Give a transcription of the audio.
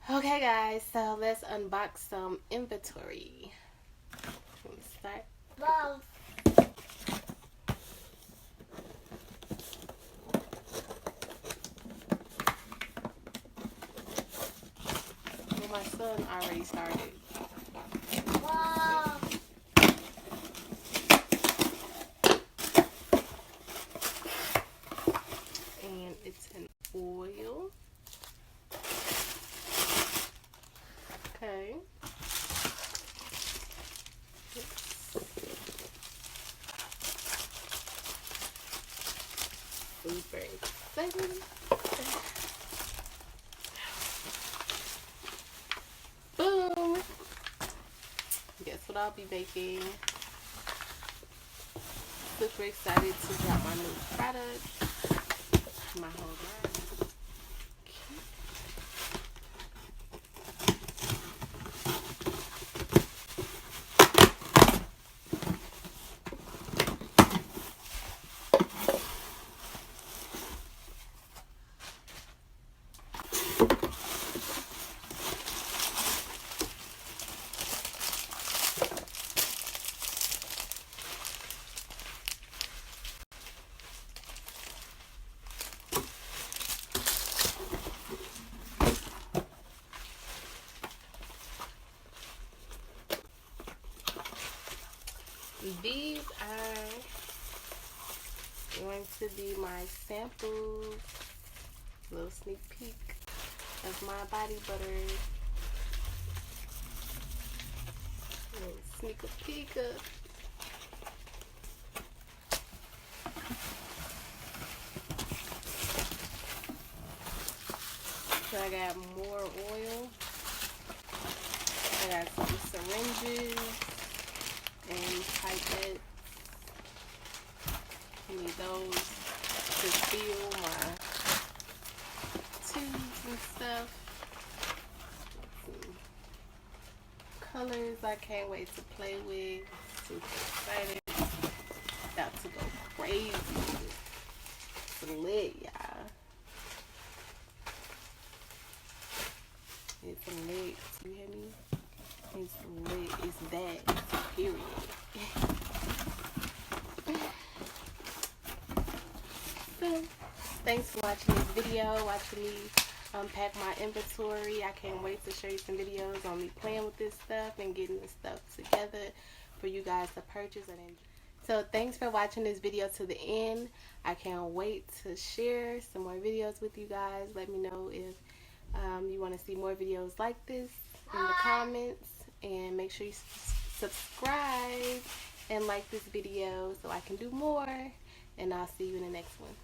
Okay guys, so let's unbox some inventory. Let's start. Wow. Well, my son already started. Wow. And it's an oil. Okay. Super excited. Boom. Guess what I'll be making. Super excited to drop my new product. My whole line. These are going to be my samples, little sneak peek of my body butter. Little sneak a peek up. So I got more oil. I got some syringes and pipettes. You need those to fill my tubes and stuff. Some colors I can't wait to play with. Super excited. About to go crazy. It's lit, y'all. It's lit. You hear me? It's lit. It's that. Period. So, thanks for watching this video. Watching me unpack my inventory. I can't wait to show you some videos on me playing with this stuff and getting this stuff together for you guys to purchase and enjoy. So thanks for watching this video to the end. I can't wait to share some more videos with you guys. Let me know if you want to see more videos like this in the comments, and make sure you subscribe and like this video so I can do more, and I'll see you in the next one.